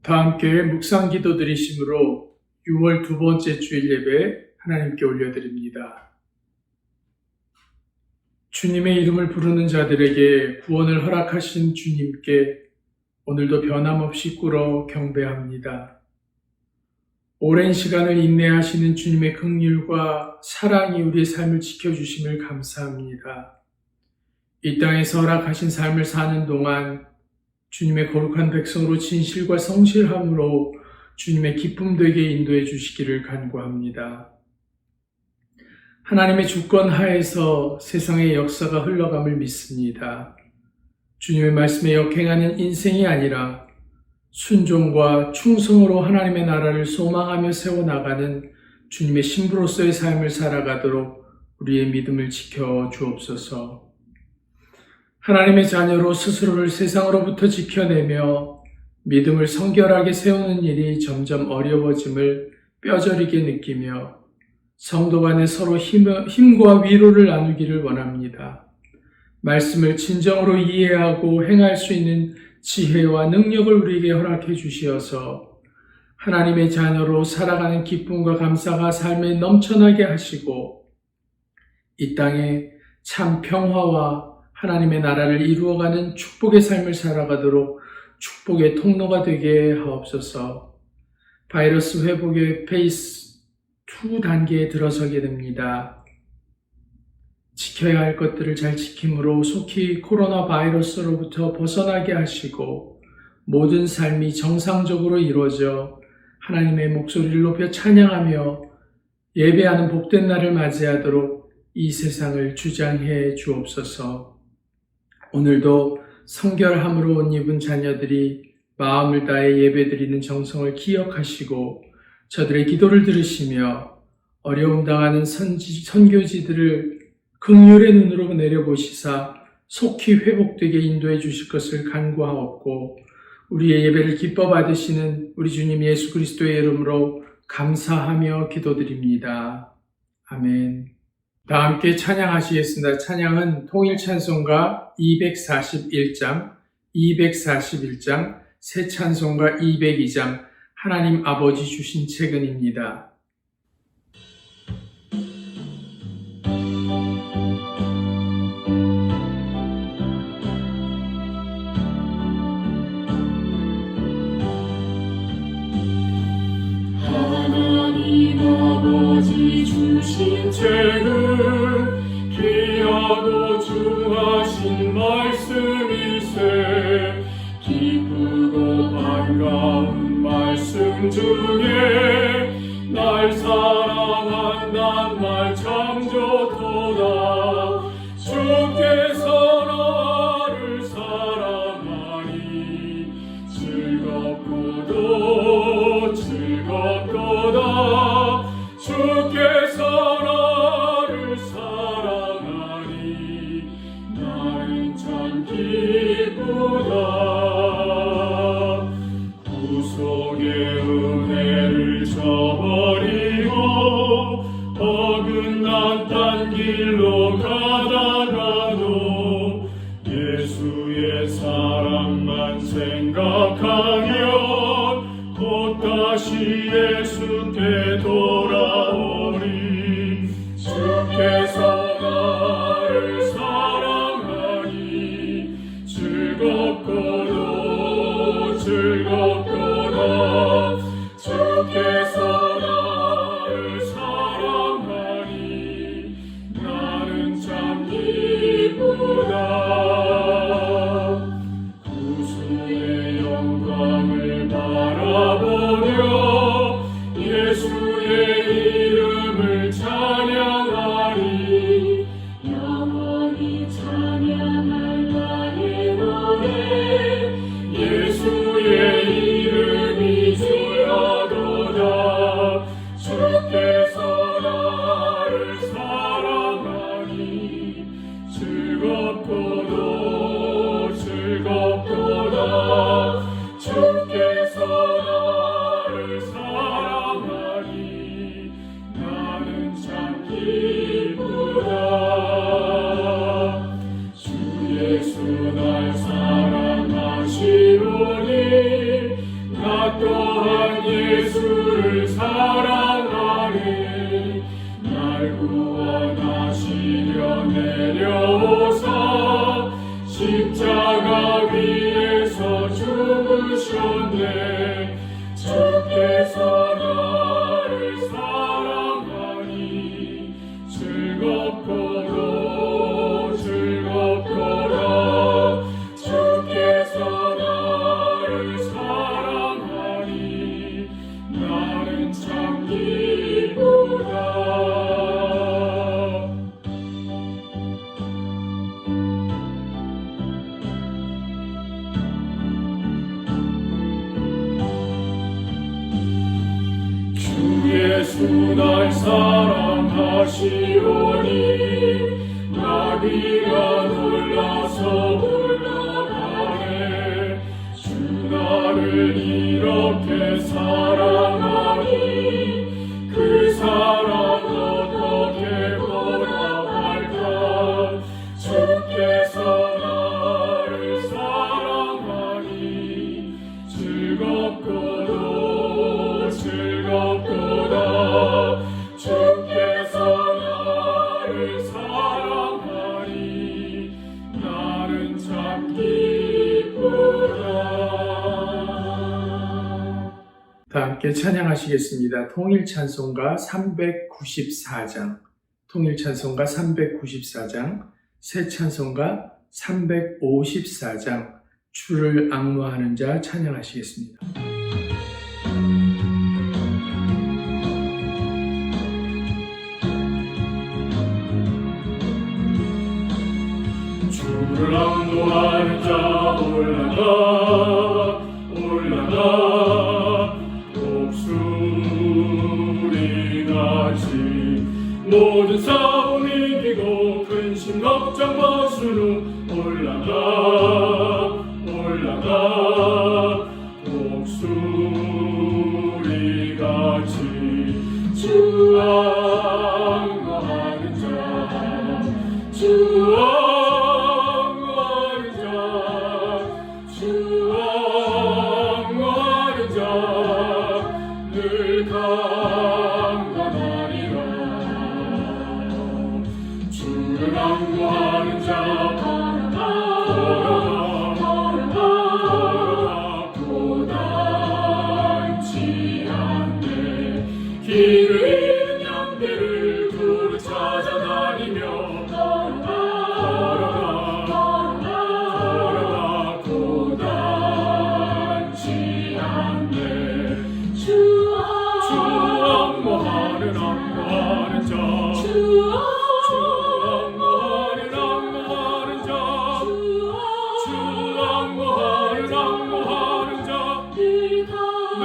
다 함께 묵상 기도 드리심으로 6월 두 번째 주일 예배 하나님께 올려드립니다. 주님의 이름을 부르는 자들에게 구원을 허락하신 주님께 오늘도 변함없이 꿇어 경배합니다. 오랜 시간을 인내하시는 주님의 긍휼과 사랑이 우리의 삶을 지켜주심을 감사합니다. 이 땅에서 허락하신 삶을 사는 동안 주님의 거룩한 백성으로 진실과 성실함으로 주님의 기쁨 되게 인도해 주시기를 간구합니다. 하나님의 주권 하에서 세상의 역사가 흘러감을 믿습니다. 주님의 말씀에 역행하는 인생이 아니라 순종과 충성으로 하나님의 나라를 소망하며 세워나가는 주님의 신부로서의 삶을 살아가도록 우리의 믿음을 지켜 주옵소서. 하나님의 자녀로 스스로를 세상으로부터 지켜내며 믿음을 성결하게 세우는 일이 점점 어려워짐을 뼈저리게 느끼며 성도 간에 서로 힘과 위로를 나누기를 원합니다. 말씀을 진정으로 이해하고 행할 수 있는 지혜와 능력을 우리에게 허락해 주시어서 하나님의 자녀로 살아가는 기쁨과 감사가 삶에 넘쳐나게 하시고 이 땅에 참 평화와 하나님의 나라를 이루어가는 축복의 삶을 살아가도록 축복의 통로가 되게 하옵소서. 바이러스 회복의 페이스 2 단계에 들어서게 됩니다. 지켜야 할 것들을 잘 지킴으로 속히 코로나 바이러스로부터 벗어나게 하시고 모든 삶이 정상적으로 이루어져 하나님의 목소리를 높여 찬양하며 예배하는 복된 날을 맞이하도록 이 세상을 주장해 주옵소서. 오늘도 성결함으로 옷 입은 자녀들이 마음을 다해 예배드리는 정성을 기억하시고 저들의 기도를 들으시며 어려움 당하는 선교지들을 긍휼의 눈으로 내려보시사 속히 회복되게 인도해 주실 것을 간구하옵고 우리의 예배를 기뻐 받으시는 우리 주님 예수 그리스도의 이름으로 감사하며 기도드립니다. 아멘. 다 함께 찬양하시겠습니다. 찬양은 통일찬송가 241장, 241장, 새찬송가 202장, 하나님 아버지 주신 책은입니다. 하나님 아버지 주신 책은 귀하고 중하신 말씀일세 기쁘고 반가운 말씀 중에 날 사랑한단 말 참 좋도다. 주께서 나를 사랑하니 즐겁고도 즐겁도다. 주께서 나를 사랑하니 나는 참 기쁘다. 구속의 은혜를 저버리고 어긋난 딴 길로 가다가도 예수의 사랑만 생각하면 곧 다시 예수께 돌아오리. 주께서 나를 사랑하니 즐겁고도 즐겁도다. 주께서 나를 사랑하니 나는 참 기쁘다. 구주의 영광을 바라보며 예수의 이름을 찬양하리. 영원히 찬양할 나의 노래 예수의 이름이 주야도다. 주께서 나를 사랑하니 즐겁고도 즐겁도다. 주께서 나를 사랑하니 나는 참 기쁘다. 내려오사 십자가 위에서 죽으셨네. 주께서 나를 사랑하니 즐겁고도 즐겁도다. 주께서 나를 사랑하니 나는 참 기쁘다. 주 예수 날 사랑하시오니 나비가 놀라서 물러가네. 주 나를 이렇게 사랑하니 그 사랑 어떻게 보답할까. 주께서 나를 사랑하니 즐겁고도 즐겁도다. 주께서 나를 사랑하니 나는 참 기쁘다. 다 함께 찬양하시겠습니다. 통일찬송가 394장, 통일찬송가 394장, 새찬송가 354장, 주를 앙노하는 자 찬양하시겠습니다. 주를 앙노하는 자 올라가 올라가 독수리같이 모든 싸움 이기고 근심 걱정 벗은 후 올라가 올라가 독수리같이 주 앙노하는 자주 늘 강건하리라. 주를 앙노하는 자 걸어가 고단치 않네. 길을 잃은 양떼를 두루 찾아다니며 걸어가 고단치 않네. 주 앙노하는 자 주 앙노하는 자 주 앙노하는 자 늘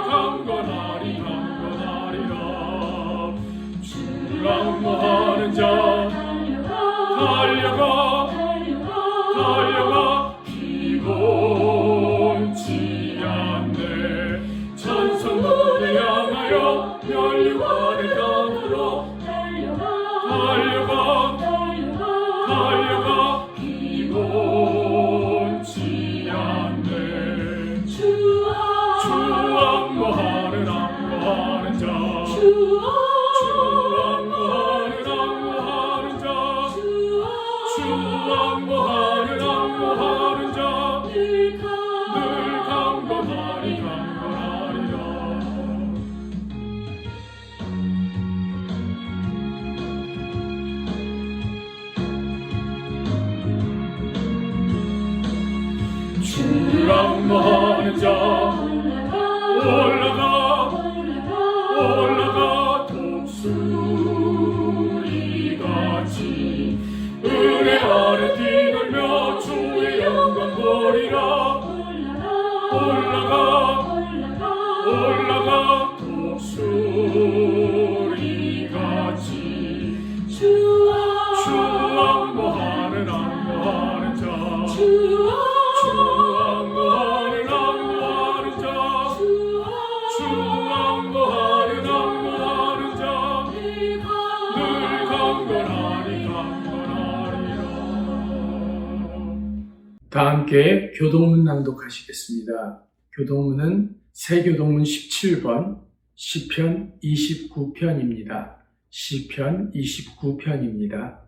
강건하리라. 주를 앙노하는 자 달려가 피곤치 않네. 천성문을 향하여 멸류관을 떠들어 달려가 피곤치 않네. 주 앙노하는 자 주 앙노하는 자 늘 강건하리라. 주를 앙노하는 자 올라가 독수리같이 은혜 아래 뛰놀며 주의 영광 보리라. 올라가 독수리같이 주 앙노하는 자 다 함께 교동문 낭독하시겠습니다. 교동문은 새교동문 17번 시편 29편입니다. 시편 29편입니다.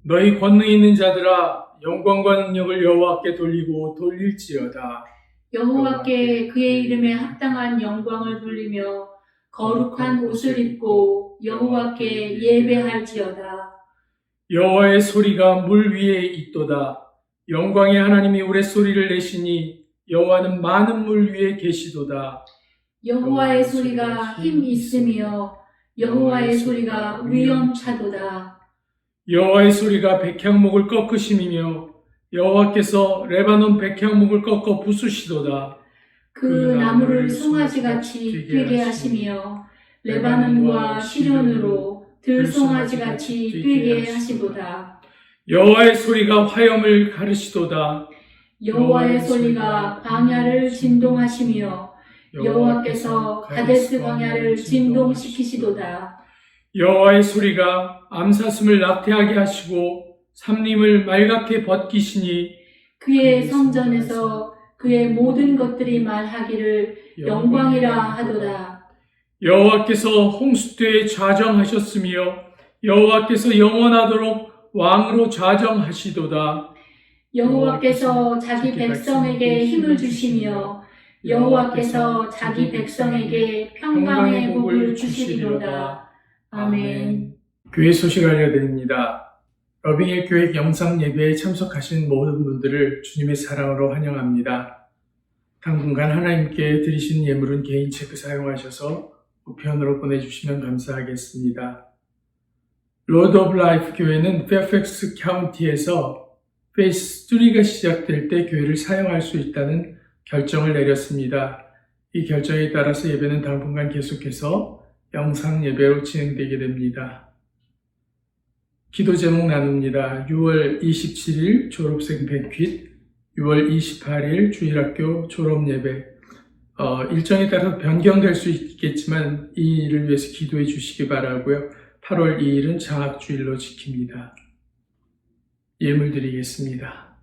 너희 권능 있는 자들아 영광과 능력을 여호와께 돌리고 돌릴지어다. 여호와께 그의 이름에 합당한 영광을 돌리며 거룩한 옷을 입고 여호와께 예배할지어다. 여호와의 소리가 물 위에 있도다. 영광의 하나님이 우레소리를 내시니 여호와는 많은 물 위에 계시도다. 여호와의 소리가 힘 있으며 여호와의 소리가 위엄차도다. 여호와의 소리가 백향목을 꺾으심이며 여호와께서 레바논 백향목을 꺾어 부수시도다. 그 나무를 송아지같이 뛰게 하시며 레바논과 시련으로 들송아지같이 뛰게 하시도다. 여호와의 소리가 화염을 가르시도다. 여호와의 소리가 광야를 진동하시며 여호와께서 가데스 광야를 진동시키시도다. 여호와의 소리가 암사슴을 낙태하게 하시고 삼림을 말갛게 벗기시니 그의 성전에서 그의 모든 것들이 말하기를 영광이라 하도다. 여호와께서 홍수대에 좌정하셨으며 여호와께서 영원하도록 왕으로 좌정하시도다. 여호와께서 자기 백성에게 힘을 주시며 여호와께서 자기 백성에게 평강의 복을 주시리로다. 아멘. 교회 소식 알려드립니다. 러빙의 교회 영상 예배에 참석하신 모든 분들을 주님의 사랑으로 환영합니다. 당분간 하나님께 드리신 예물은 개인 체크 사용하셔서 우편으로 보내주시면 감사하겠습니다. 로드 오브 라이프 교회는 페어팩스 카운티에서 페이스 3가 시작될 때 교회를 사용할 수 있다는 결정을 내렸습니다. 이 결정에 따라서 예배는 당분간 계속해서 영상 예배로 진행되게 됩니다. 기도 제목 나눕니다. 6월 27일 졸업생 뱅퀴, 6월 28일 주일학교 졸업 예배. 일정에 따라서 변경될 수 있겠지만 이 일을 위해서 기도해 주시기 바라고요. 8월 2일은 장학주일로 지킵니다. 예물 드리겠습니다.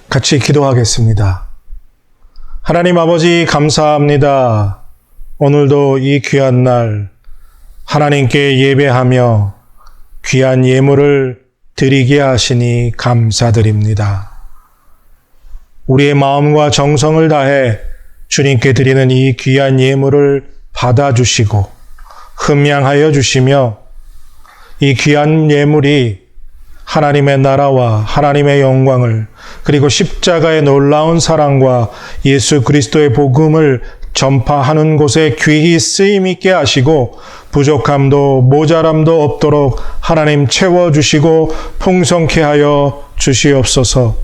같이 기도하겠습니다. 하나님 아버지 감사합니다. 오늘도 이 귀한 날 하나님께 예배하며 귀한 예물을 드리게 하시니 감사드립니다. 우리의 마음과 정성을 다해 주님께 드리는 이 귀한 예물을 받아주시고 흠양하여 주시며 이 귀한 예물이 하나님의 나라와 하나님의 영광을 그리고 십자가의 놀라운 사랑과 예수 그리스도의 복음을 전파하는 곳에 귀히 쓰임 있게 하시고 부족함도 모자람도 없도록 하나님 채워주시고 풍성케 하여 주시옵소서.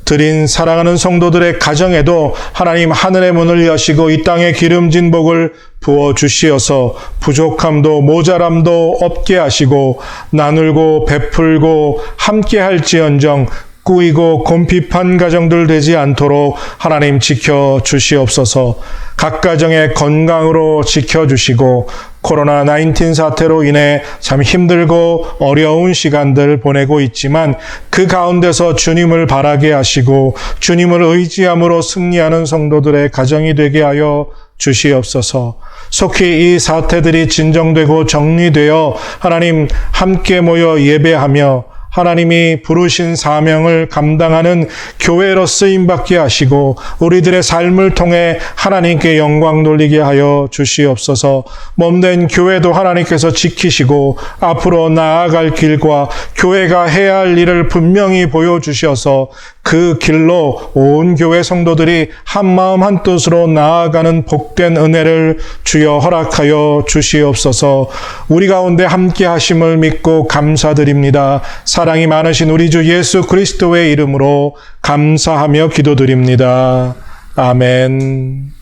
드린 사랑하는 성도들의 가정에도 하나님 하늘의 문을 여시고 이 땅에 기름진 복을 부어주시어서 부족함도 모자람도 없게 하시고 나누고 베풀고 함께 할지언정 꾸이고 곰핍한 가정들 되지 않도록 하나님 지켜주시옵소서. 각 가정의 건강으로 지켜주시고 코로나19 사태로 인해 참 힘들고 어려운 시간들 보내고 있지만 그 가운데서 주님을 바라게 하시고 주님을 의지함으로 승리하는 성도들의 가정이 되게 하여 주시옵소서. 속히 이 사태들이 진정되고 정리되어 하나님 함께 모여 예배하며 하나님이 부르신 사명을 감당하는 교회로 쓰임받게 하시고 우리들의 삶을 통해 하나님께 영광 돌리게 하여 주시옵소서. 몸된 교회도 하나님께서 지키시고 앞으로 나아갈 길과 교회가 해야 할 일을 분명히 보여주셔서 그 길로 온 교회 성도들이 한마음 한뜻으로 나아가는 복된 은혜를 주여 허락하여 주시옵소서. 우리 가운데 함께 하심을 믿고 감사드립니다. 사랑이 많으신 우리 주 예수 그리스도의 이름으로 감사하며 기도드립니다. 아멘.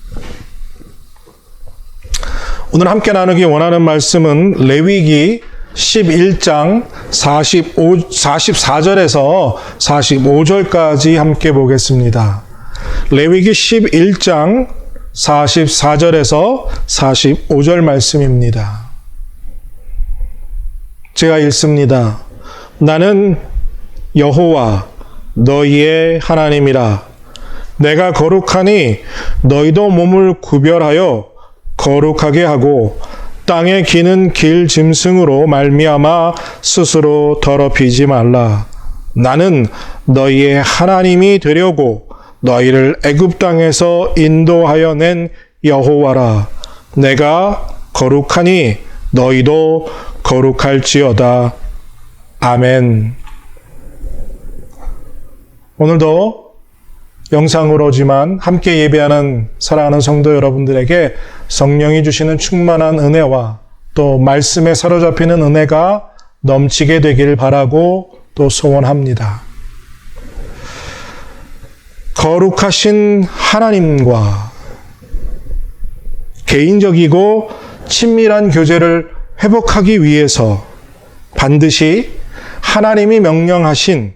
오늘 함께 나누기 원하는 말씀은 레위기 11장 44절에서 45절까지 함께 보겠습니다. 레위기 11장 44절에서 45절 말씀입니다. 제가 읽습니다. 나는 여호와 너희의 하나님이라. 내가 거룩하니 너희도 몸을 구별하여 거룩하게 하고 땅에 기는 길 짐승으로 말미암아 스스로 더럽히지 말라. 나는 너희의 하나님이 되려고 너희를 애굽 땅에서 인도하여 낸 여호와라. 내가 거룩하니 너희도 거룩할지어다. 아멘. 오늘도 영상으로지만 함께 예배하는 사랑하는 성도 여러분들에게 성령이 주시는 충만한 은혜와 또 말씀에 사로잡히는 은혜가 넘치게 되기를 바라고 또 소원합니다. 거룩하신 하나님과 개인적이고 친밀한 교제를 회복하기 위해서 반드시 하나님이 명령하신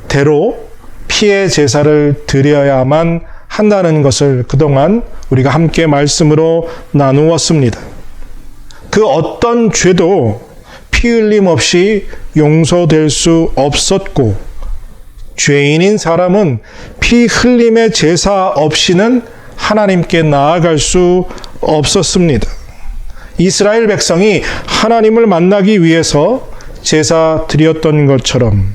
대로 피의 제사를 드려야만 한다는 것을 그동안 우리가 함께 말씀으로 나누었습니다. 그 어떤 죄도 피 흘림 없이 용서될 수 없었고, 죄인인 사람은 피 흘림의 제사 없이는 하나님께 나아갈 수 없었습니다. 이스라엘 백성이 하나님을 만나기 위해서 제사 드렸던 것처럼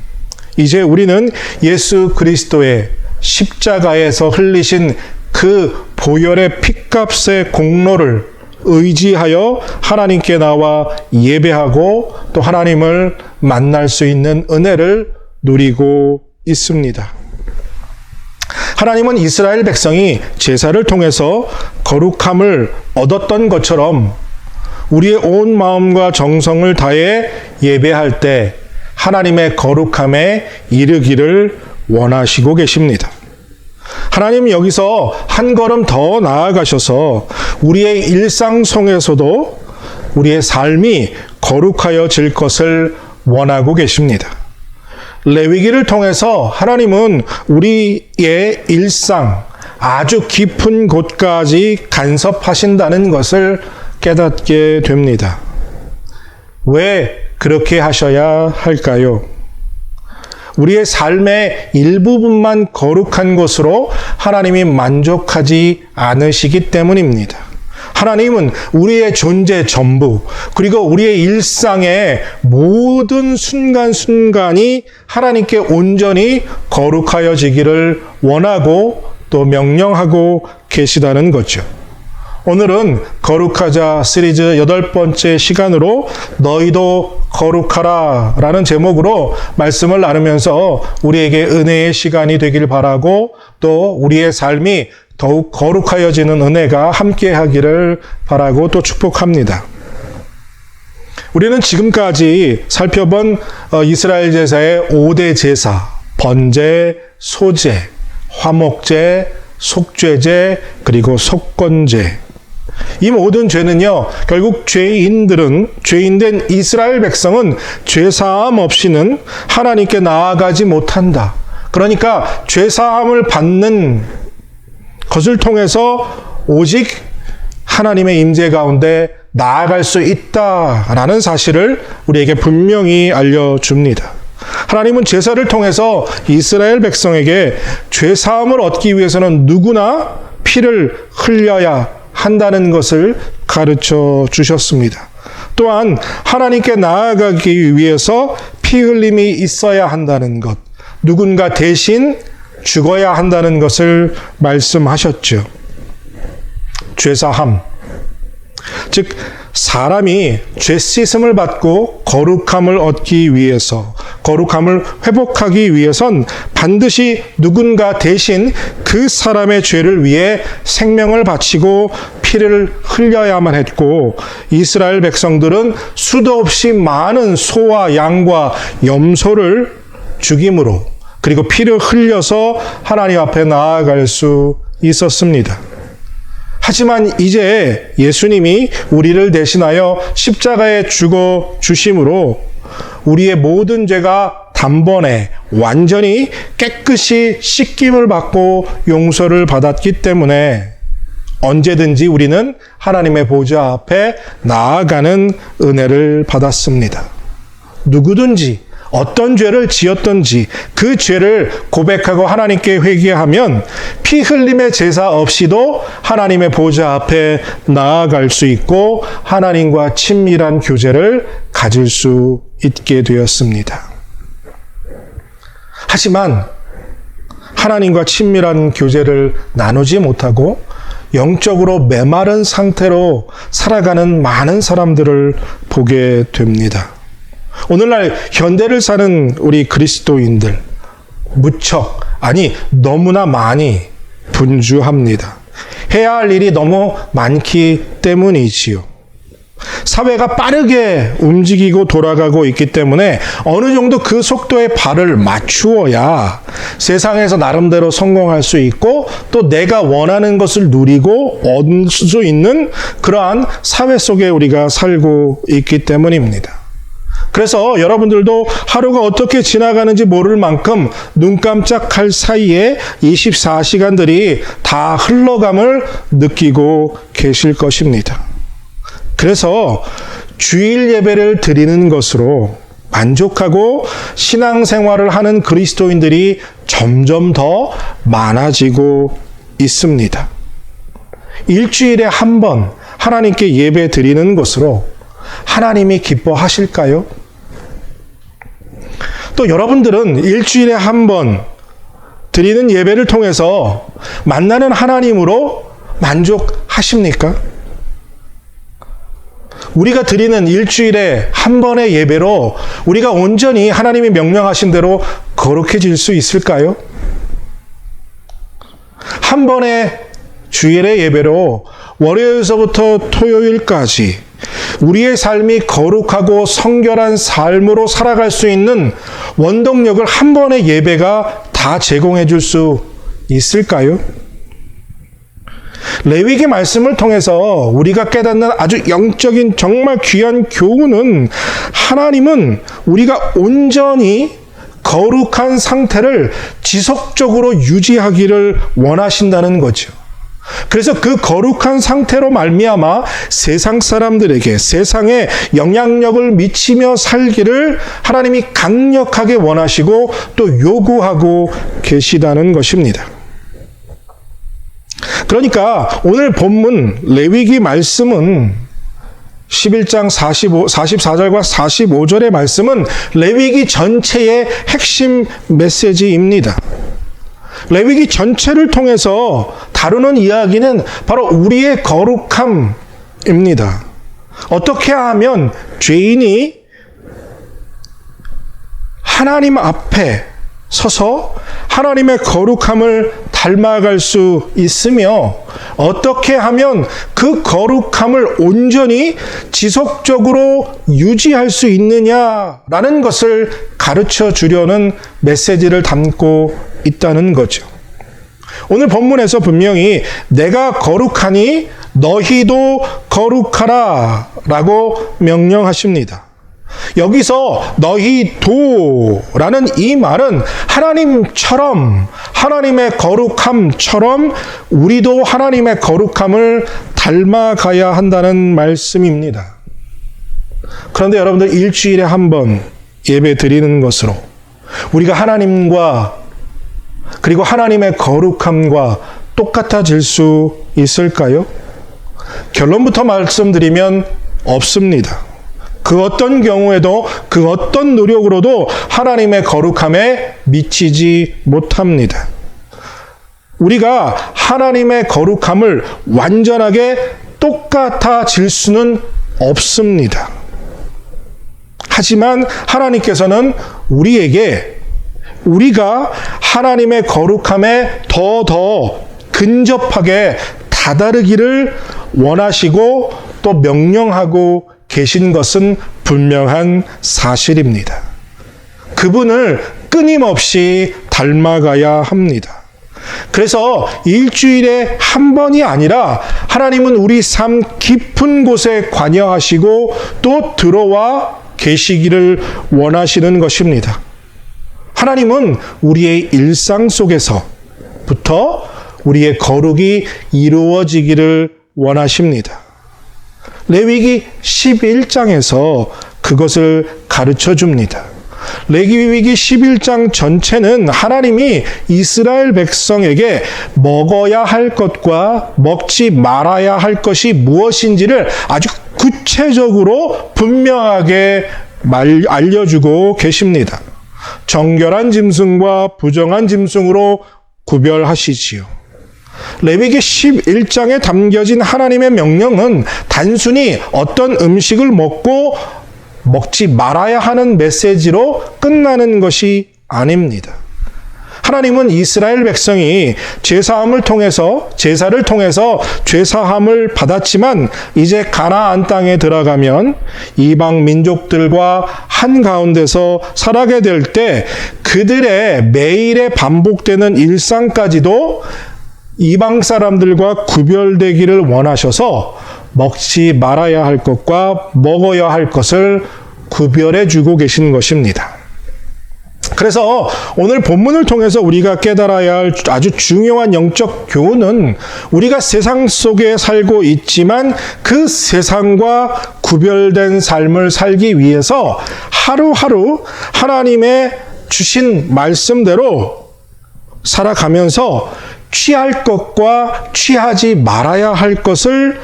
이제 우리는 예수 그리스도의 십자가에서 흘리신 그 보혈의 피값의 공로를 의지하여 하나님께 나와 예배하고 또 하나님을 만날 수 있는 은혜를 누리고 있습니다. 하나님은 이스라엘 백성이 제사를 통해서 거룩함을 얻었던 것처럼 우리의 온 마음과 정성을 다해 예배할 때 하나님의 거룩함에 이르기를 원하시고 계십니다. 하나님은 여기서 한 걸음 더 나아가셔서 우리의 일상 속에서도 우리의 삶이 거룩하여질 것을 원하고 계십니다. 레위기를 통해서 하나님은 우리의 일상 아주 깊은 곳까지 간섭하신다는 것을 깨닫게 됩니다. 왜 그렇게 하셔야 할까요? 우리의 삶의 일부분만 거룩한 것으로 하나님이 만족하지 않으시기 때문입니다. 하나님은 우리의 존재 전부, 그리고 우리의 일상의 모든 순간순간이 하나님께 온전히 거룩하여지기를 원하고 또 명령하고 계시다는 거죠. 오늘은 거룩하자 시리즈 8번째 시간으로 너희도 거룩하라 라는 제목으로 말씀을 나누면서 우리에게 은혜의 시간이 되길 바라고 또 우리의 삶이 더욱 거룩하여지는 은혜가 함께 하기를 바라고 또 축복합니다. 우리는 지금까지 살펴본 이스라엘 제사의 5대 제사, 번제, 소제, 화목제, 속죄제, 그리고 속건제. 이 모든 죄는요, 결국 죄인된 이스라엘 백성은 죄사함 없이는 하나님께 나아가지 못한다. 그러니까 죄사함을 받는 것을 통해서 오직 하나님의 임재 가운데 나아갈 수 있다라는 사실을 우리에게 분명히 알려줍니다. 하나님은 제사를 통해서 이스라엘 백성에게 죄사함을 얻기 위해서는 누구나 피를 흘려야 한다는 것을 가르쳐 주셨습니다. 또한 하나님께 나아가기 위해서 피 흘림이 있어야 한다는 것, 누군가 대신 죽어야 한다는 것을 말씀하셨죠. 죄사함, 즉 사람이 죄 씻음을 받고 거룩함을 얻기 위해서, 거룩함을 회복하기 위해선 반드시 누군가 대신 그 사람의 죄를 위해 생명을 바치고 피를 흘려야만 했고, 이스라엘 백성들은 수도 없이 많은 소와 양과 염소를 죽임으로 그리고 피를 흘려서 하나님 앞에 나아갈 수 있었습니다. 하지만 이제 예수님이 우리를 대신하여 십자가에 죽어 주심으로 우리의 모든 죄가 단번에 완전히 깨끗이 씻김을 받고 용서를 받았기 때문에 언제든지 우리는 하나님의 보좌 앞에 나아가는 은혜를 받았습니다. 누구든지 어떤 죄를 지었던지 그 죄를 고백하고 하나님께 회개하면 피 흘림의 제사 없이도 하나님의 보좌 앞에 나아갈 수 있고 하나님과 친밀한 교제를 가질 수 있게 되었습니다. 하지만 하나님과 친밀한 교제를 나누지 못하고 영적으로 메마른 상태로 살아가는 많은 사람들을 보게 됩니다. 오늘날 현대를 사는 우리 그리스도인들 무척, 아니 너무나 많이 분주합니다. 해야 할 일이 너무 많기 때문이지요. 사회가 빠르게 움직이고 돌아가고 있기 때문에 어느 정도 그 속도에 발을 맞추어야 세상에서 나름대로 성공할 수 있고 또 내가 원하는 것을 누리고 얻을 수 있는 그러한 사회 속에 우리가 살고 있기 때문입니다. 그래서 여러분들도 하루가 어떻게 지나가는지 모를 만큼 눈 깜짝할 사이에 24시간들이 다 흘러감을 느끼고 계실 것입니다. 그래서 주일 예배를 드리는 것으로 만족하고 신앙생활을 하는 그리스도인들이 점점 더 많아지고 있습니다. 일주일에 한 번 하나님께 예배 드리는 것으로 하나님이 기뻐하실까요? 또 여러분들은 일주일에 한 번 드리는 예배를 통해서 만나는 하나님으로 만족하십니까? 우리가 드리는 일주일에 한 번의 예배로 우리가 온전히 하나님이 명령하신 대로 거룩해질 수 있을까요? 한 번의 주일의 예배로 월요일서부터 토요일까지 우리의 삶이 거룩하고 성결한 삶으로 살아갈 수 있는 원동력을 한 번의 예배가 다 제공해 줄 수 있을까요? 레위기 말씀을 통해서 우리가 깨닫는 아주 영적인 정말 귀한 교훈은 하나님은 우리가 온전히 거룩한 상태를 지속적으로 유지하기를 원하신다는 거죠. 그래서 그 거룩한 상태로 말미암아 세상 사람들에게 세상에 영향력을 미치며 살기를 하나님이 강력하게 원하시고 또 요구하고 계시다는 것입니다. 그러니까 오늘 본문 레위기 말씀은 11장 44절과 45절의 말씀은 레위기 전체의 핵심 메시지입니다. 레위기 전체를 통해서 다루는 이야기는 바로 우리의 거룩함입니다. 어떻게 하면 죄인이 하나님 앞에 서서 하나님의 거룩함을 닮아갈 수 있으며 어떻게 하면 그 거룩함을 온전히 지속적으로 유지할 수 있느냐라는 것을 가르쳐 주려는 메시지를 담고 있다는 거죠. 오늘 본문에서 분명히 내가 거룩하니 너희도 거룩하라 라고 명령하십니다. 여기서 너희도라는 이 말은 하나님처럼 하나님의 거룩함처럼 우리도 하나님의 거룩함을 닮아가야 한다는 말씀입니다. 그런데 여러분들 일주일에 한 번 예배 드리는 것으로 우리가 하나님과 그리고 하나님의 거룩함과 똑같아질 수 있을까요? 결론부터 말씀드리면 없습니다. 그 어떤 경우에도 그 어떤 노력으로도 하나님의 거룩함에 미치지 못합니다. 우리가 하나님의 거룩함을 완전하게 똑같아질 수는 없습니다. 하지만 하나님께서는 우리에게 우리가 하나님의 거룩함에 더 근접하게 다다르기를 원하시고 또 명령하고 계신 것은 분명한 사실입니다. 그분을 끊임없이 닮아가야 합니다. 그래서 일주일에 한 번이 아니라 하나님은 우리 삶 깊은 곳에 관여하시고 또 들어와 계시기를 원하시는 것입니다. 하나님은 우리의 일상 속에서부터 우리의 거룩이 이루어지기를 원하십니다. 레위기 11장에서 그것을 가르쳐 줍니다. 레위기 11장 전체는 하나님이 이스라엘 백성에게 먹어야 할 것과 먹지 말아야 할 것이 무엇인지를 아주 구체적으로 분명하게 알려주고 계십니다. 정결한 짐승과 부정한 짐승으로 구별하시지요. 레위기 11장에 담겨진 하나님의 명령은 단순히 어떤 음식을 먹지 말아야 하는 메시지로 끝나는 것이 아닙니다. 하나님은 이스라엘 백성이 제사를 통해서 죄사함을 받았지만 이제 가나안 땅에 들어가면 이방 민족들과 한가운데서 살아가게 될 때 그들의 매일에 반복되는 일상까지도 이방 사람들과 구별되기를 원하셔서 먹지 말아야 할 것과 먹어야 할 것을 구별해 주고 계신 것입니다. 그래서 오늘 본문을 통해서 우리가 깨달아야 할 아주 중요한 영적 교훈은 우리가 세상 속에 살고 있지만 그 세상과 구별된 삶을 살기 위해서 하루하루 하나님의 주신 말씀대로 살아가면서 취할 것과 취하지 말아야 할 것을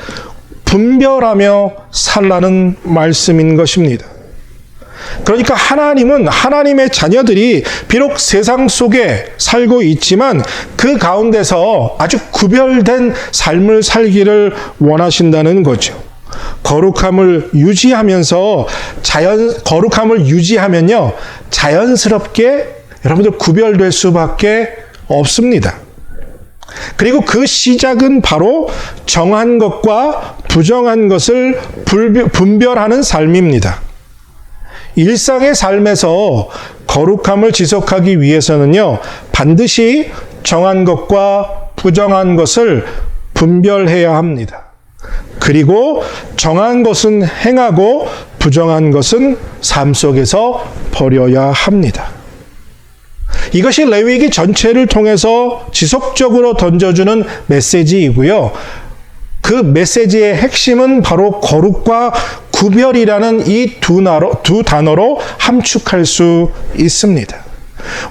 분별하며 살라는 말씀인 것입니다. 그러니까 하나님은 하나님의 자녀들이 비록 세상 속에 살고 있지만 그 가운데서 아주 구별된 삶을 살기를 원하신다는 거죠. 거룩함을 유지하면요, 자연스럽게 여러분들 구별될 수밖에 없습니다. 그리고 그 시작은 바로 정한 것과 부정한 것을 분별하는 삶입니다. 일상의 삶에서 거룩함을 지속하기 위해서는요, 반드시 정한 것과 부정한 것을 분별해야 합니다. 그리고 정한 것은 행하고 부정한 것은 삶 속에서 버려야 합니다. 이것이 레위기 전체를 통해서 지속적으로 던져주는 메시지이고요. 그 메시지의 핵심은 바로 거룩과 구별이라는 이 두 단어로 함축할 수 있습니다.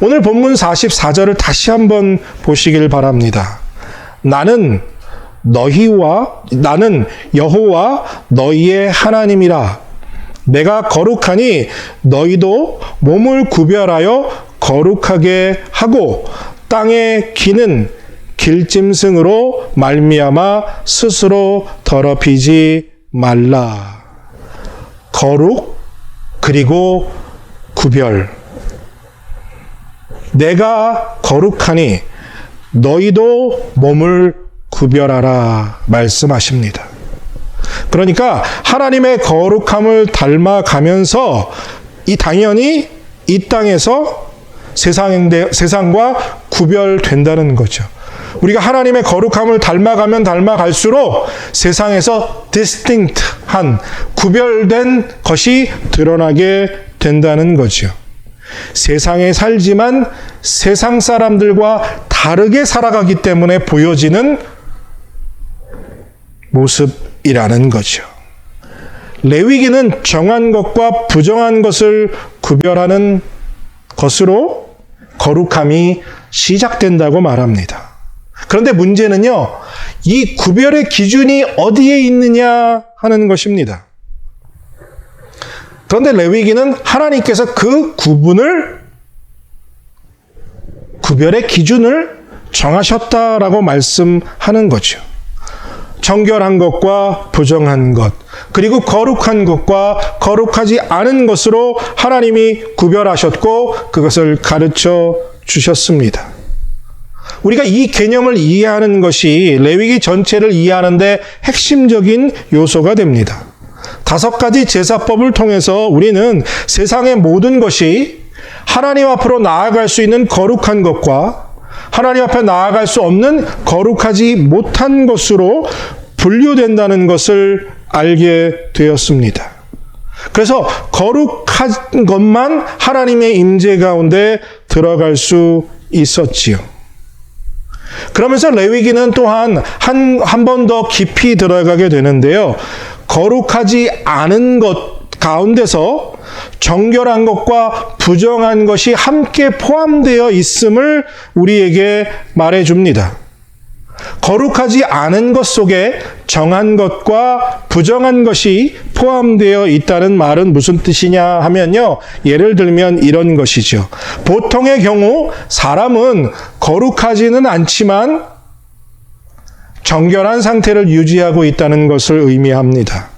오늘 본문 44절을 다시 한번 보시길 바랍니다. 나는 여호와 너희의 하나님이라. 내가 거룩하니 너희도 몸을 구별하여 거룩하게 하고 땅에 기는 길짐승으로 말미암아 스스로 더럽히지 말라. 거룩 그리고 구별. 내가 거룩하니 너희도 몸을 구별하라 말씀하십니다. 그러니까 하나님의 거룩함을 닮아가면서 당연히 이 땅에서 세상과 구별된다는 거죠. 우리가 하나님의 거룩함을 닮아가면 닮아갈수록 세상에서 distinct한 구별된 것이 드러나게 된다는 거죠. 세상에 살지만 세상 사람들과 다르게 살아가기 때문에 보여지는 모습이라는 거죠. 레위기는 정한 것과 부정한 것을 구별하는 것으로 거룩함이 시작된다고 말합니다. 그런데 문제는요, 이 구별의 기준이 어디에 있느냐 하는 것입니다. 그런데 레위기는 하나님께서 그 구별의 기준을 정하셨다라고 말씀하는 거죠. 정결한 것과 부정한 것, 그리고 거룩한 것과 거룩하지 않은 것으로 하나님이 구별하셨고 그것을 가르쳐 주셨습니다. 우리가 이 개념을 이해하는 것이 레위기 전체를 이해하는데 핵심적인 요소가 됩니다. 5가지 제사법을 통해서 우리는 세상의 모든 것이 하나님 앞으로 나아갈 수 있는 거룩한 것과 하나님 앞에 나아갈 수 없는 거룩하지 못한 것으로 분류된다는 것을 알게 되었습니다. 그래서 거룩한 것만 하나님의 임재 가운데 들어갈 수 있었지요. 그러면서 레위기는 또한 한 번 더 깊이 들어가게 되는데요. 거룩하지 않은 것, 가운데서 정결한 것과 부정한 것이 함께 포함되어 있음을 우리에게 말해줍니다. 거룩하지 않은 것 속에 정한 것과 부정한 것이 포함되어 있다는 말은 무슨 뜻이냐 하면요. 예를 들면 이런 것이죠. 보통의 경우 사람은 거룩하지는 않지만 정결한 상태를 유지하고 있다는 것을 의미합니다.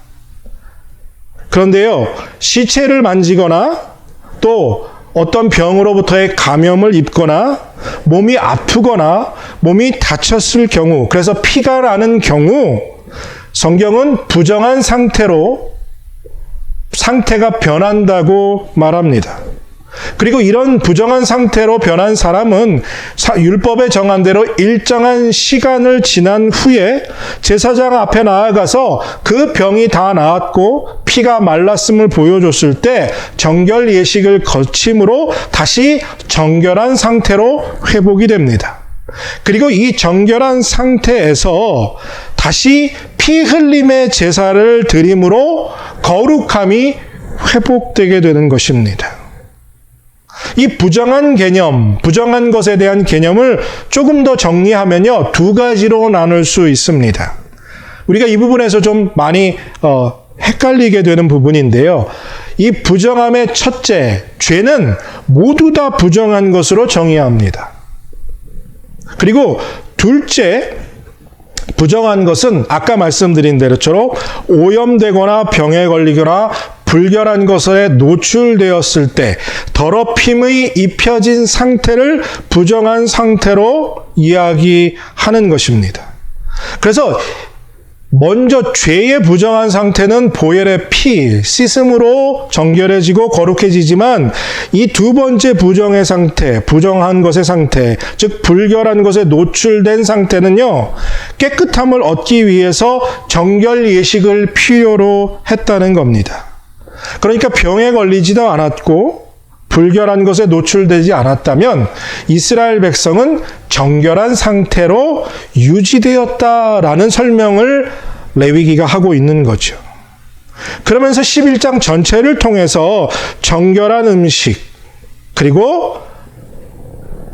그런데요, 시체를 만지거나 또 어떤 병으로부터의 감염을 입거나 몸이 아프거나 몸이 다쳤을 경우, 그래서 피가 나는 경우 성경은 부정한 상태가 변한다고 말합니다. 그리고 이런 부정한 상태로 변한 사람은 율법에 정한 대로 일정한 시간을 지난 후에 제사장 앞에 나아가서 그 병이 다 나았고 피가 말랐음을 보여줬을 때 정결 예식을 거침으로 다시 정결한 상태로 회복이 됩니다. 그리고 이 정결한 상태에서 다시 피 흘림의 제사를 드림으로 거룩함이 회복되게 되는 것입니다. 이 부정한 개념, 부정한 것에 대한 개념을 조금 더 정리하면요, 두 가지로 나눌 수 있습니다. 우리가 이 부분에서 좀 많이 헷갈리게 되는 부분인데요. 이 부정함의 첫째, 죄는 모두 다 부정한 것으로 정의합니다. 그리고 둘째, 부정한 것은 아까 말씀드린 대로처럼 오염되거나 병에 걸리거나 불결한 것에 노출되었을 때 더럽힘의 입혀진 상태를 부정한 상태로 이야기하는 것입니다. 그래서 먼저 죄의 부정한 상태는 보혈의 피, 씻음으로 정결해지고 거룩해지지만 이 두 번째 부정의 상태, 부정한 것의 상태, 즉 불결한 것에 노출된 상태는요, 깨끗함을 얻기 위해서 정결 예식을 필요로 했다는 겁니다. 그러니까 병에 걸리지도 않았고 불결한 것에 노출되지 않았다면 이스라엘 백성은 정결한 상태로 유지되었다라는 설명을 레위기가 하고 있는 거죠. 그러면서 11장 전체를 통해서 정결한 음식 그리고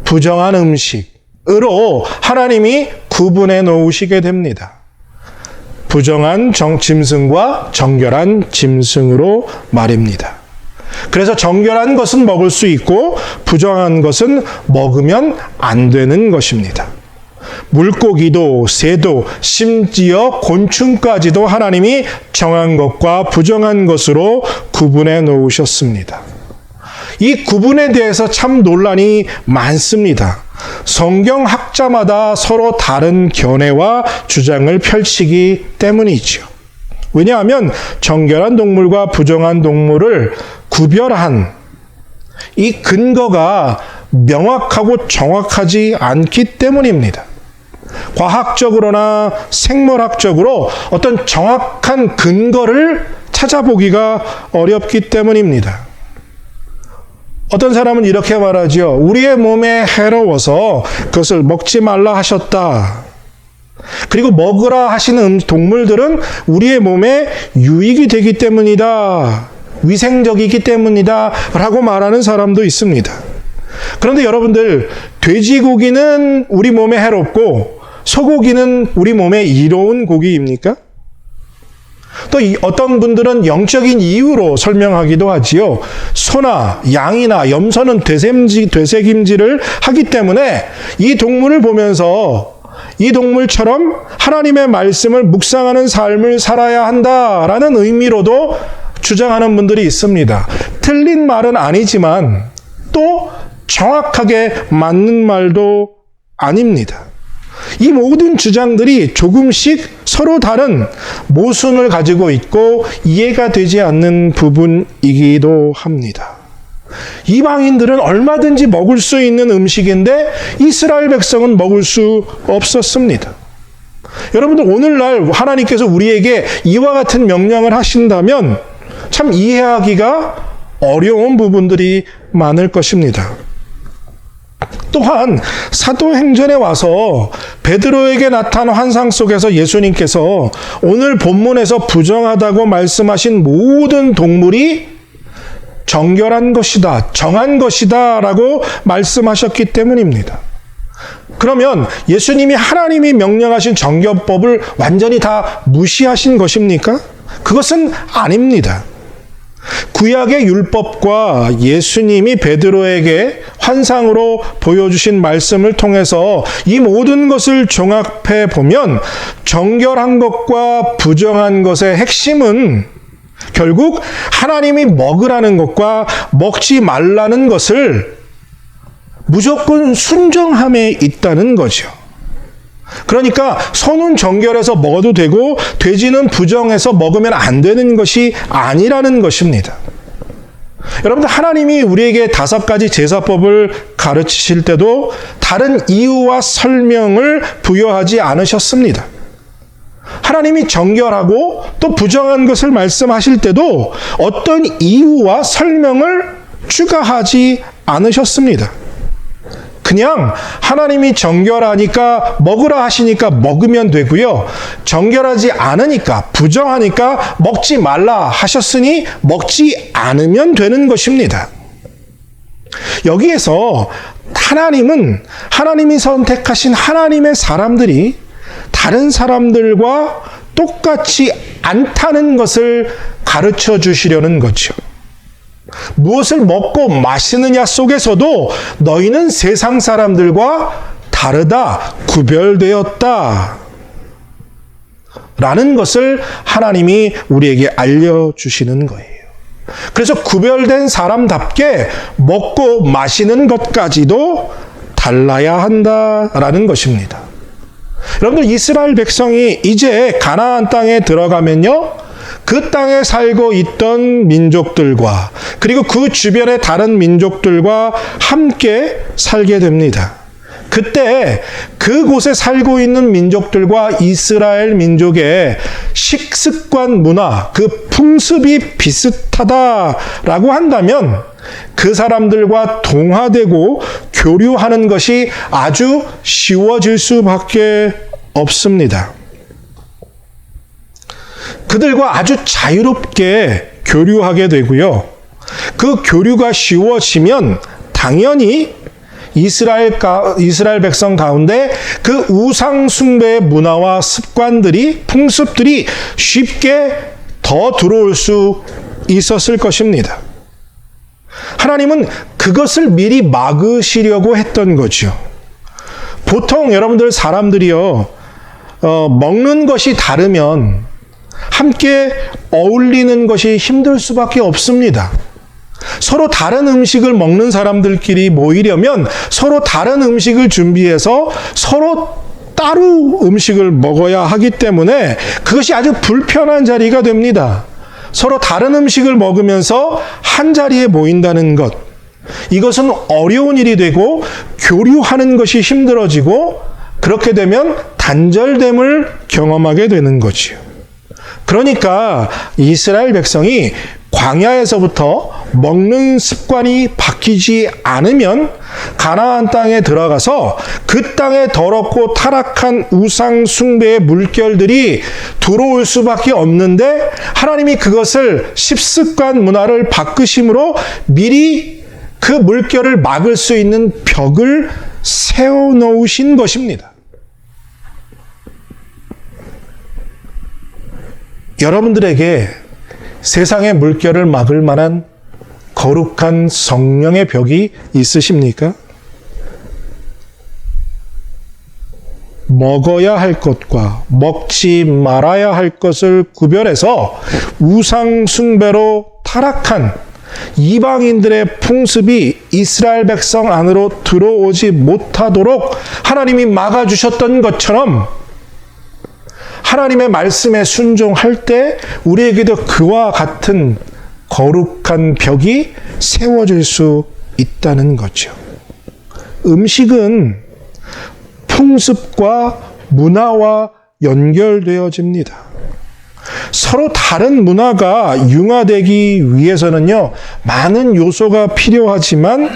부정한 음식으로 하나님이 구분해 놓으시게 됩니다. 부정한 짐승과 정결한 짐승으로 말입니다. 그래서 정결한 것은 먹을 수 있고 부정한 것은 먹으면 안 되는 것입니다. 물고기도 새도 심지어 곤충까지도 하나님이 정한 것과 부정한 것으로 구분해 놓으셨습니다. 이 구분에 대해서 참 논란이 많습니다. 성경학자마다 서로 다른 견해와 주장을 펼치기 때문이죠. 왜냐하면 정결한 동물과 부정한 동물을 구별한 이 근거가 명확하고 정확하지 않기 때문입니다. 과학적으로나 생물학적으로 어떤 정확한 근거를 찾아보기가 어렵기 때문입니다. 어떤 사람은 이렇게 말하죠. 우리의 몸에 해로워서 그것을 먹지 말라 하셨다. 그리고 먹으라 하시는 동물들은 우리의 몸에 유익이 되기 때문이다. 위생적이기 때문이다. 라고 말하는 사람도 있습니다. 그런데 여러분들, 돼지고기는 우리 몸에 해롭고 소고기는 우리 몸에 이로운 고기입니까? 또 어떤 분들은 영적인 이유로 설명하기도 하지요. 소나 양이나 염소는 되새김질을 하기 때문에 이 동물을 보면서 이 동물처럼 하나님의 말씀을 묵상하는 삶을 살아야 한다라는 의미로도 주장하는 분들이 있습니다. 틀린 말은 아니지만 또 정확하게 맞는 말도 아닙니다. 이 모든 주장들이 조금씩 서로 다른 모순을 가지고 있고 이해가 되지 않는 부분이기도 합니다. 이방인들은 얼마든지 먹을 수 있는 음식인데 이스라엘 백성은 먹을 수 없었습니다. 여러분들, 오늘날 하나님께서 우리에게 이와 같은 명령을 하신다면 참 이해하기가 어려운 부분들이 많을 것입니다. 또한 사도행전에 와서 베드로에게 나타난 환상 속에서 예수님께서 오늘 본문에서 부정하다고 말씀하신 모든 동물이 정결한 것이다, 정한 것이다 라고 말씀하셨기 때문입니다. 그러면 예수님이 하나님이 명령하신 정결법을 완전히 다 무시하신 것입니까? 그것은 아닙니다. 구약의 율법과 예수님이 베드로에게 환상으로 보여주신 말씀을 통해서 이 모든 것을 종합해 보면 정결한 것과 부정한 것의 핵심은 결국 하나님이 먹으라는 것과 먹지 말라는 것을 무조건 순종함에 있다는 거죠. 그러니까 소는 정결해서 먹어도 되고 돼지는 부정해서 먹으면 안 되는 것이 아니라는 것입니다. 여러분들, 하나님이 우리에게 5가지 제사법을 가르치실 때도 다른 이유와 설명을 부여하지 않으셨습니다. 하나님이 정결하고 또 부정한 것을 말씀하실 때도 어떤 이유와 설명을 추가하지 않으셨습니다. 그냥 하나님이 정결하니까 먹으라 하시니까 먹으면 되고요. 정결하지 않으니까, 부정하니까 먹지 말라 하셨으니 먹지 않으면 되는 것입니다. 여기에서 하나님은 하나님이 선택하신 하나님의 사람들이 다른 사람들과 똑같이 않다는 것을 가르쳐 주시려는 거죠. 무엇을 먹고 마시느냐 속에서도 너희는 세상 사람들과 다르다, 구별되었다 라는 것을 하나님이 우리에게 알려주시는 거예요. 그래서 구별된 사람답게 먹고 마시는 것까지도 달라야 한다라는 것입니다. 여러분들, 이스라엘 백성이 이제 가나안 땅에 들어가면요, 그 땅에 살고 있던 민족들과 그리고 그 주변의 다른 민족들과 함께 살게 됩니다. 그때 그곳에 살고 있는 민족들과 이스라엘 민족의 식습관 문화, 그 풍습이 비슷하다라고 한다면 그 사람들과 동화되고 교류하는 것이 아주 쉬워질 수밖에 없습니다. 그들과 아주 자유롭게 교류하게 되고요. 그 교류가 쉬워지면 당연히 이스라엘 백성 가운데 그 우상 숭배의 문화와 습관들이, 풍습들이 쉽게 더 들어올 수 있었을 것입니다. 하나님은 그것을 미리 막으시려고 했던 거죠. 보통 여러분들 사람들이요, 먹는 것이 다르면 함께 어울리는 것이 힘들 수밖에 없습니다. 서로 다른 음식을 먹는 사람들끼리 모이려면 서로 다른 음식을 준비해서 서로 따로 음식을 먹어야 하기 때문에 그것이 아주 불편한 자리가 됩니다. 서로 다른 음식을 먹으면서 한 자리에 모인다는 것, 이것은 어려운 일이 되고 교류하는 것이 힘들어지고 그렇게 되면 단절됨을 경험하게 되는 거지요. 그러니까 이스라엘 백성이 광야에서부터 먹는 습관이 바뀌지 않으면 가나안 땅에 들어가서 그 땅에 더럽고 타락한 우상 숭배의 물결들이 들어올 수밖에 없는데, 하나님이 그것을 식습관 문화를 바꾸심으로 미리 그 물결을 막을 수 있는 벽을 세워놓으신 것입니다. 여러분들에게 세상의 물결을 막을 만한 거룩한 성령의 벽이 있으십니까? 먹어야 할 것과 먹지 말아야 할 것을 구별해서 우상 숭배로 타락한 이방인들의 풍습이 이스라엘 백성 안으로 들어오지 못하도록 하나님이 막아주셨던 것처럼, 하나님의 말씀에 순종할 때 우리에게도 그와 같은 거룩한 벽이 세워질 수 있다는 거죠. 음식은 풍습과 문화와 연결되어집니다. 서로 다른 문화가 융화되기 위해서는요, 많은 요소가 필요하지만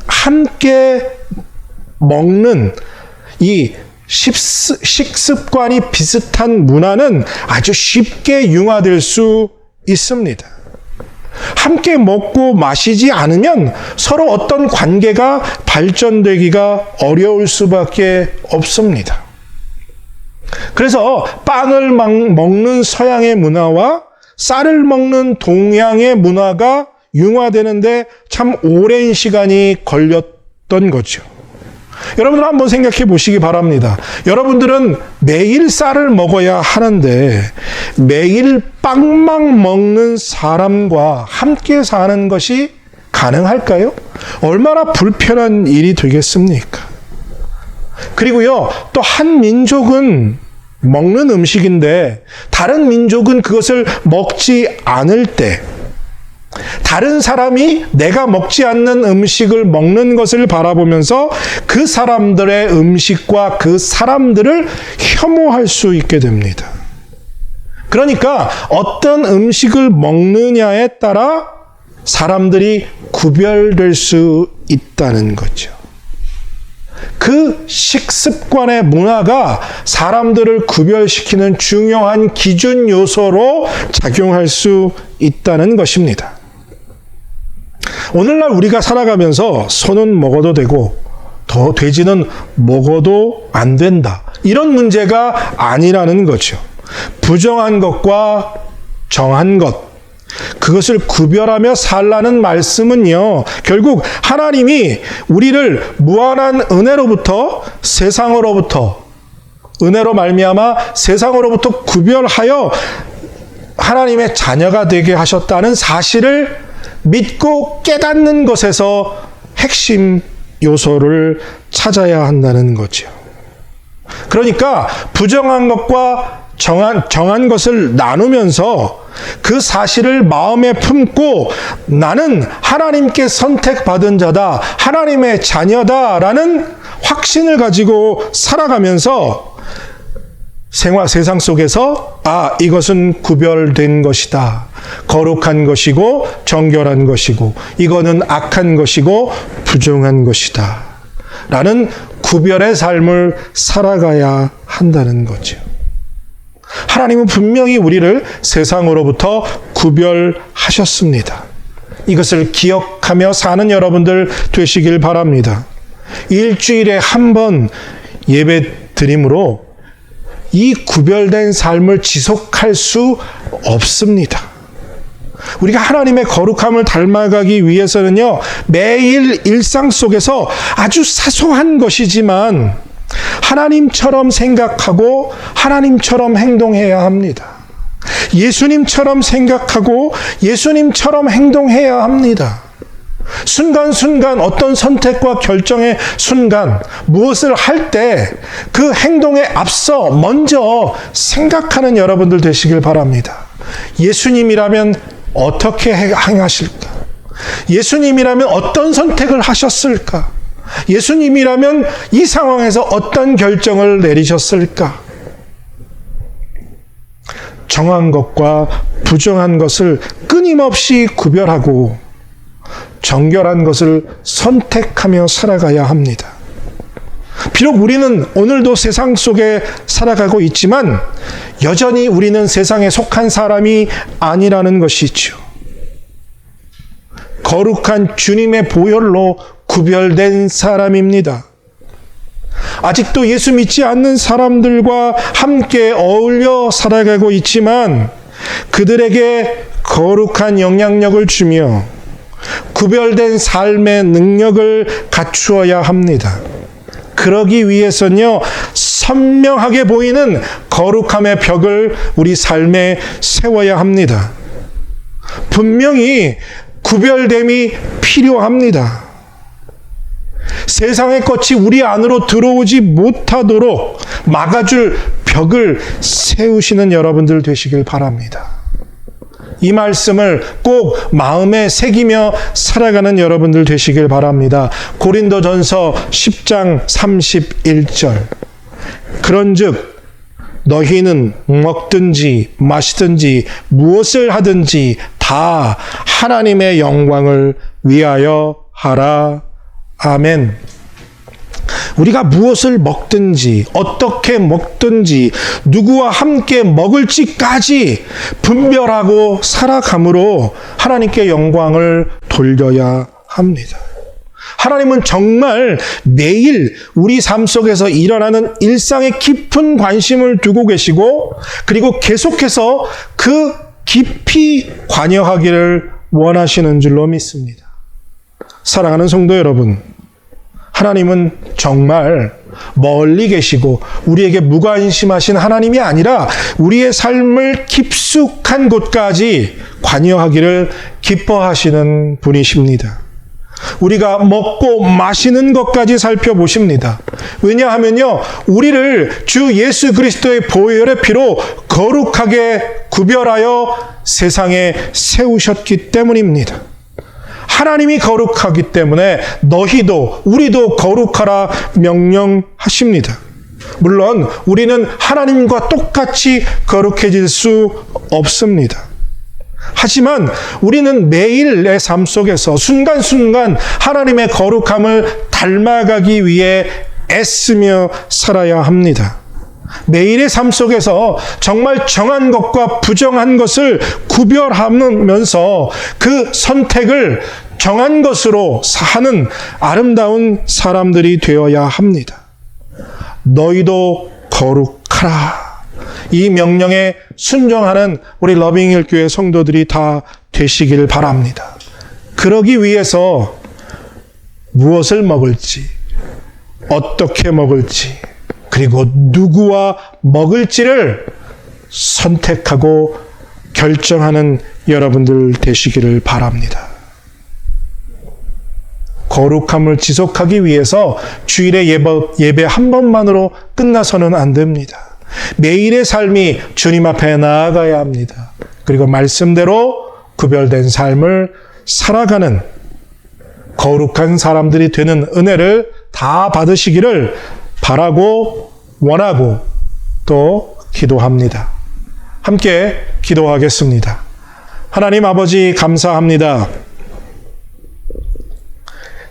함께 먹는 이 식습관이 비슷한 문화는 아주 쉽게 융화될 수 있습니다. 함께 먹고 마시지 않으면 서로 어떤 관계가 발전되기가 어려울 수밖에 없습니다. 그래서 빵을 먹는 서양의 문화와 쌀을 먹는 동양의 문화가 융화되는데 참 오랜 시간이 걸렸던 거죠. 여러분들 한번 생각해 보시기 바랍니다. 여러분들은 매일 쌀을 먹어야 하는데 매일 빵만 먹는 사람과 함께 사는 것이 가능할까요? 얼마나 불편한 일이 되겠습니까? 그리고요, 또 한 민족은 먹는 음식인데 다른 민족은 그것을 먹지 않을 때 다른 사람이 내가 먹지 않는 음식을 먹는 것을 바라보면서 그 사람들의 음식과 그 사람들을 혐오할 수 있게 됩니다. 그러니까 어떤 음식을 먹느냐에 따라 사람들이 구별될 수 있다는 거죠. 그 식습관의 문화가 사람들을 구별시키는 중요한 기준 요소로 작용할 수 있다는 것입니다. 오늘날 우리가 살아가면서 소는 먹어도 되고 더 돼지는 먹어도 안 된다. 이런 문제가 아니라는 거죠. 부정한 것과 정한 것, 그것을 구별하며 살라는 말씀은요, 결국 하나님이 우리를 무한한 은혜로부터 세상으로부터 은혜로 말미암아 세상으로부터 구별하여 하나님의 자녀가 되게 하셨다는 사실을 믿고 깨닫는 것에서 핵심 요소를 찾아야 한다는 거죠. 그러니까 부정한 것과 정한 것을 나누면서 그 사실을 마음에 품고 나는 하나님께 선택받은 자다, 하나님의 자녀다라는 확신을 가지고 살아가면서 세상 속에서 이것은 구별된 것이다. 거룩한 것이고 정결한 것이고 이거는 악한 것이고 부정한 것이다. 라는 구별의 삶을 살아가야 한다는 거죠. 하나님은 분명히 우리를 세상으로부터 구별하셨습니다. 이것을 기억하며 사는 여러분들 되시길 바랍니다. 일주일에 한 번 예배 드림으로 이 구별된 삶을 지속할 수 없습니다. 우리가 하나님의 거룩함을 닮아가기 위해서는요, 매일 일상 속에서 아주 사소한 것이지만 하나님처럼 생각하고 하나님처럼 행동해야 합니다. 예수님처럼 생각하고 예수님처럼 행동해야 합니다. 순간순간 어떤 선택과 결정의 순간 무엇을 할 때 그 행동에 앞서 먼저 생각하는 여러분들 되시길 바랍니다. 예수님이라면 어떻게 행하실까? 예수님이라면 어떤 선택을 하셨을까? 예수님이라면 이 상황에서 어떤 결정을 내리셨을까? 정한 것과 부정한 것을 끊임없이 구별하고 정결한 것을 선택하며 살아가야 합니다. 비록 우리는 오늘도 세상 속에 살아가고 있지만 여전히 우리는 세상에 속한 사람이 아니라는 것이죠. 거룩한 주님의 보혈로 구별된 사람입니다. 아직도 예수 믿지 않는 사람들과 함께 어울려 살아가고 있지만 그들에게 거룩한 영향력을 주며 구별된 삶의 능력을 갖추어야 합니다. 그러기 위해서는요, 선명하게 보이는 거룩함의 벽을 우리 삶에 세워야 합니다. 분명히 구별됨이 필요합니다. 세상의 것이 우리 안으로 들어오지 못하도록 막아줄 벽을 세우시는 여러분들 되시길 바랍니다. 이 말씀을 꼭 마음에 새기며 살아가는 여러분들 되시길 바랍니다. 고린도전서 10장 31절. 그런즉 너희는 먹든지 마시든지 무엇을 하든지 다 하나님의 영광을 위하여 하라. 아멘. 우리가 무엇을 먹든지 어떻게 먹든지 누구와 함께 먹을지까지 분별하고 살아감으로 하나님께 영광을 돌려야 합니다. 하나님은 정말 매일 우리 삶 속에서 일어나는 일상에 깊은 관심을 두고 계시고 그리고 계속해서 그 깊이 관여하기를 원하시는 줄로 믿습니다. 사랑하는 성도 여러분, 하나님은 정말 멀리 계시고 우리에게 무관심하신 하나님이 아니라 우리의 삶을 깊숙한 곳까지 관여하기를 기뻐하시는 분이십니다. 우리가 먹고 마시는 것까지 살펴보십니다. 왜냐하면요, 우리를 주 예수 그리스도의 보혈의 피로 거룩하게 구별하여 세상에 세우셨기 때문입니다. 하나님이 거룩하기 때문에 너희도 우리도 거룩하라 명령하십니다. 물론 우리는 하나님과 똑같이 거룩해질 수 없습니다. 하지만 우리는 매일의 삶 속에서 순간순간 하나님의 거룩함을 닮아가기 위해 애쓰며 살아야 합니다. 매일의 삶 속에서 정말 정한 것과 부정한 것을 구별하면서 그 선택을 정한 것으로 하는 아름다운 사람들이 되어야 합니다. 너희도 거룩하라. 이 명령에 순종하는 우리 러빙힐교회 성도들이 다 되시기를 바랍니다. 그러기 위해서 무엇을 먹을지, 어떻게 먹을지, 그리고 누구와 먹을지를 선택하고 결정하는 여러분들 되시기를 바랍니다. 거룩함을 지속하기 위해서 주일의 예배 한 번만으로 끝나서는 안 됩니다. 매일의 삶이 주님 앞에 나아가야 합니다. 그리고 말씀대로 구별된 삶을 살아가는 거룩한 사람들이 되는 은혜를 다 받으시기를 바라고 원하고 또 기도합니다. 함께 기도하겠습니다. 하나님 아버지 감사합니다.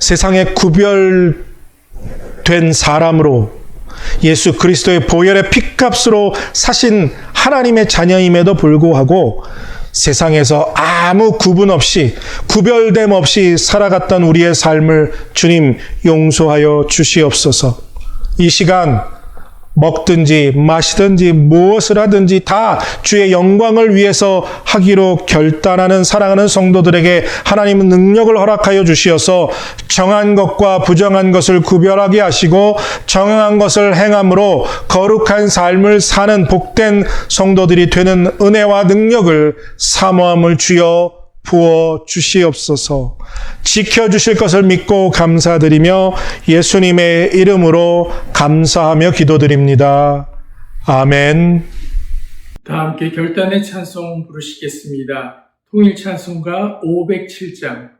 세상에 구별된 사람으로 예수 그리스도의 보혈의 핏값으로 사신 하나님의 자녀임에도 불구하고 세상에서 아무 구분 없이 구별됨 없이 살아갔던 우리의 삶을 주님 용서하여 주시옵소서. 이 시간 먹든지 마시든지 무엇을 하든지 다 주의 영광을 위해서 하기로 결단하는 사랑하는 성도들에게 하나님은 능력을 허락하여 주시어서 정한 것과 부정한 것을 구별하게 하시고 정한 것을 행함으로 거룩한 삶을 사는 복된 성도들이 되는 은혜와 능력을 사모함을 주여 부어 주시옵소서. 지켜주실 것을 믿고 감사드리며 예수님의 이름으로 감사하며 기도드립니다. 아멘. 다 함께 결단의 찬송 부르시겠습니다. 통일 찬송가 507장,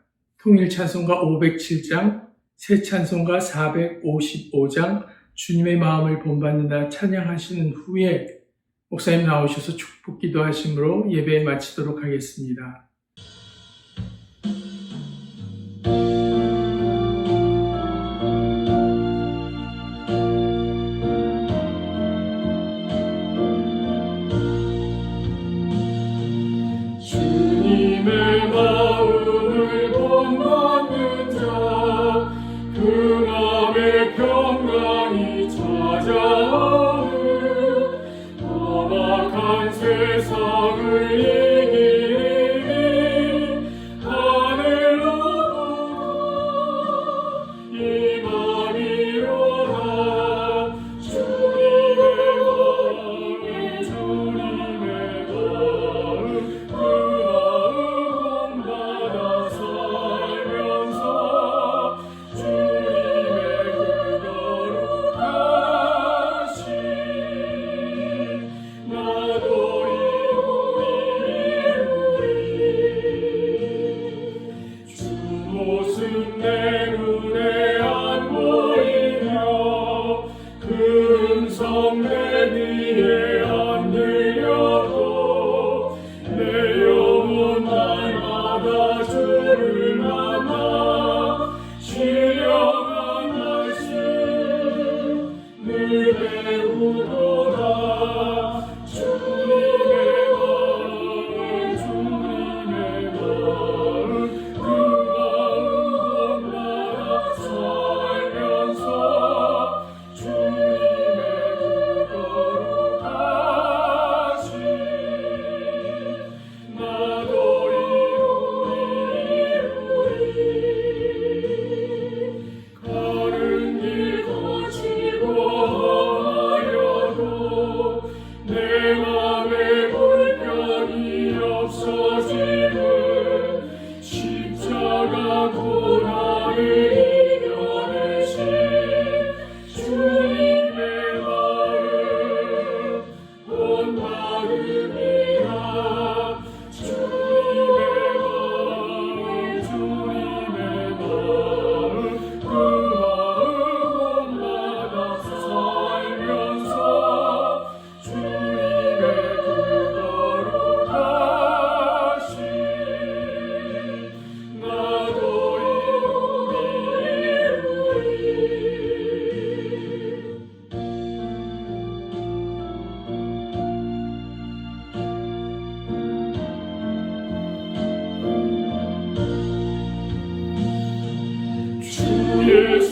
통일 찬송가 507장, 새 찬송가 455장, 주님의 마음을 본받는다 찬양하시는 후에 목사님 나오셔서 축복 기도하심으로 예배 마치도록 하겠습니다. 주님의 마음을 본받는 자, 그 맘에 평강이 찾아오는 험악한 세상을 이기리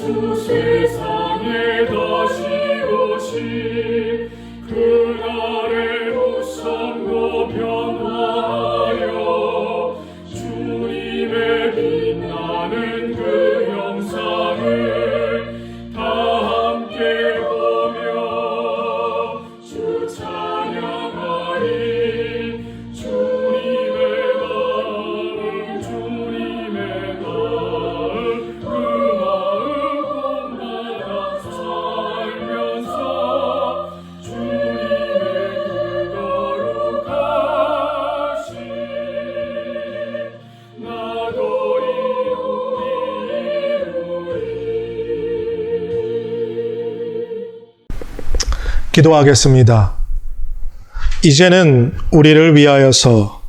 주 세상에 다시 오시 그날의 우상과 변화하여 주님의 빛나는 그 형상을 다 함께 보며 주 찬양하리 주님의 마음 그 마음 곳마다 살면서 주님의 그 거룩하심 나도 이루리 기도하겠습니다. 이제는 우리를 위하여서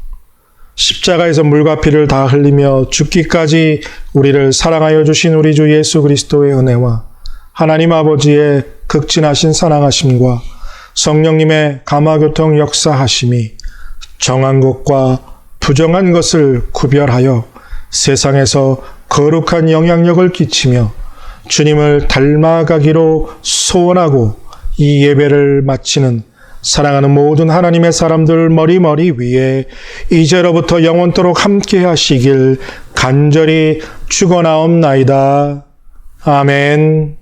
십자가에서 물과 피를 다 흘리며 죽기까지 우리를 사랑하여 주신 우리 주 예수 그리스도의 은혜와 하나님 아버지의 극진하신 사랑하심과 성령님의 감화교통 역사하심이 정한 것과 부정한 것을 구별하여 세상에서 거룩한 영향력을 끼치며 주님을 닮아가기로 소원하고 이 예배를 마치는 사랑하는 모든 하나님의 사람들 머리 위에 이제로부터 영원토록 함께 하시길 간절히 축원하옵나이다. 아멘.